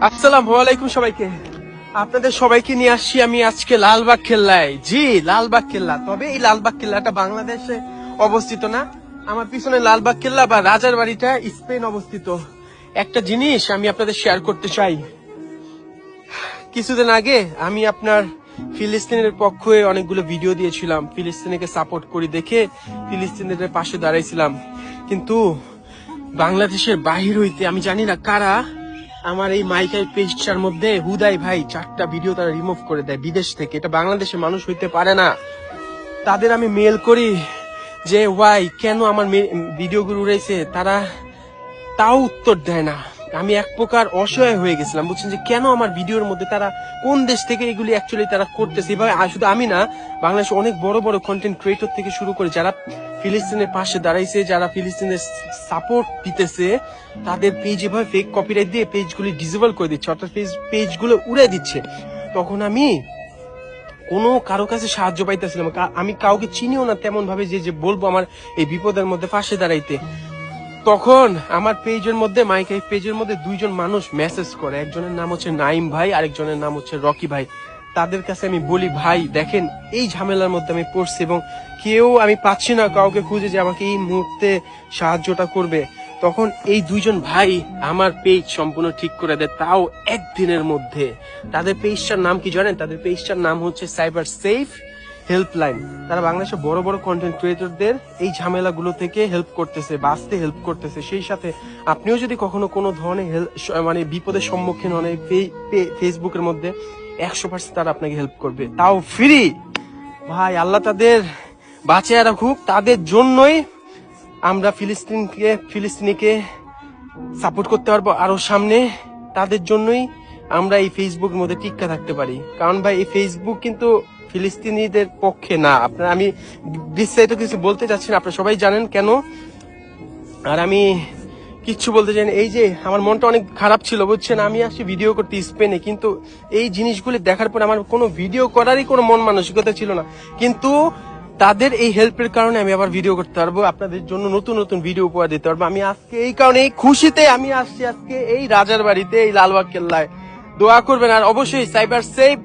আসসালামু আলাইকুম সবাইকে। আপনাদের সবাইকে নিয়ে আসছি আমি আজকে লালবাগ কেল্লায়। জি, লালবাগ কেল্লা। তবে এই লালবাগ কেল্লাটা বাংলাদেশে অবস্থিত না, আমার পিছনে লালবাগ কেল্লা বা রাজার বাড়িটা স্পেন অবস্থিত। একটা জিনিস আমি আপনাদের শেয়ার করতে চাই। কিছুদিন আগে আমি আপনার ফিলিস্তিনের পক্ষে অনেকগুলো ভিডিও দিয়েছিলাম, ফিলিস্তিনকে সাপোর্ট করি দেখে ফিলিস্তিনের পাশে দাঁড়াইছিলাম। কিন্তু বাংলাদেশের বাহির হইতে আমি জানি না কারা আমার এই মাইকাই পেজটার মধ্যে হুদাই ভাই 4টা ভিডিও তারা রিমুভ করে দেয় বিদেশ থেকে। এটা বাংলাদেশের মানুষ হইতে পারে না। তাদের আমি মেল করি যে ওয়াই কেন আমার ভিডিওগুলো উড়াইছে, তারা তাও উত্তর দেয় না। আমি এক প্রকার অসহায় হয়ে গেছিলাম, বুঝছেন, যে কেন আমার ভিডিওর মধ্যে তারা কোন দেশ থেকে এগুলি অ্যাকচুয়ালি তারা করতেছে। এভাবে শুধু আমি না, বাংলাদেশে অনেক বড় বড় কন্টেন্ট ক্রিয়েটর থেকে শুরু করে যারা ফিলিস্তিনের পাশে দাঁড়াইছে, যারা ফিলিস্তিনের সাপোর্ট দিতেছে, তাদের পেজ এভাবে ফেক কপিরাইট দিয়ে পেজগুলি ডিসেবল করে দিচ্ছে, অর্থাৎ পেজগুলো উড়ে দিচ্ছে। তখন আমি কোনো কারো কাছে সাহায্য পাইতেছিলাম, আমি কাউকে চিনিও না তেমন ভাবে যে বলবো আমার এই বিপদের মধ্যে পাশে দাঁড়াইতে। তখন আমার পেজের মধ্যে মাইকাই পেজের মধ্যে দুইজন মানুষ মেসেজ করে, একজনের নাম হচ্ছে নাইম ভাই, আরেকজনের নাম হচ্ছে রকি ভাই। তাদের কাছে আমি বলি, ভাই দেখেন এই ঝামেলার মধ্যে আমি পড়ছি এবং কেউ আমি পাচ্ছি না কাউকে খুঁজে যে আমাকে এই মুহূর্তে সাহায্যটা করবে। তখন এই দুইজন ভাই আমার পেজ সম্পূর্ণ ঠিক করে দেয়, তাও একদিনের মধ্যে। তাদের পেজটার নাম কি জানেন? তাদের পেজটার নাম হচ্ছে সাইবার সেফ হেল্পলাইন। তারা বাংলাদেশের বড় বড় কন্টেন্ট ক্রিয়েটরদের এই ঝামেলাগুলো থেকে হেল্প করতেছে, বাঁচতে হেল্প করতেছে। সেই সাথে আপনিও যদি কখনো কোনো ধরনের মানে বিপদের সম্মুখীন হন, ফেসবুকের মধ্যে 100% তারা আপনাকে হেল্প করবে, তাও ফ্রি। ভাই আল্লাহ তাদের বাঁচিয়ে রাখুক। তাদের জন্যই আমরা ফিলিস্তিনিকে সাপোর্ট করতে পারবো আরো সামনে। তাদের জন্যই আমরা এই ফেসবুকের মধ্যে টিক্কা থাকতে পারি। কারণ ভাই এই ফেসবুক কিন্তু ফিলিস্তিনিদের পক্ষে না। আপনার আমি বিস্তারিত কিছু বলতে চাচ্ছি না, আপনারা সবাই জানেন কেন। আর আমি কিচ্ছু বলতে চাই না। এই যে আমার মনটা অনেক খারাপ ছিল, বুঝছেন, আমি আসছি ভিডিও করতে স্পেনে, কিন্তু এই জিনিসগুলি দেখার পর আমার কোনো ভিডিও করারই কোনো মন মানসিকতা ছিল না। কিন্তু তাদের এই হেল্পের কারণে আমি আবার ভিডিও করতে পারবো, আপনাদের জন্য নতুন নতুন ভিডিও উপহার দিতে পারবো। আমি আজকে এই কারণে এই খুশিতে আমি আসছি আজকে এই রাজার বাড়িতে, এই লালবাগ কেল্লায়। দোয়া করবেন আর অবশ্যই সাইবার সেফ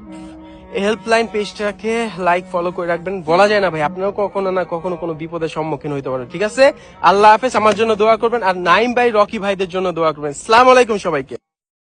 হেল্পলাইন পেজটাকে লাইক ফলো করে রাখবেন। বলা যায় না ভাই, আপনারাও কখনো না কখনো কোনো বিপদের সম্মুখীন হইতে পারেন। ঠিক আছে, আল্লাহ হাফেজ। আমার জন্য দোয়া করবেন আর নাইম ভাই, রকি ভাইদের জন্য দোয়া করবেন। আসসালামু আলাইকুম সবাইকে।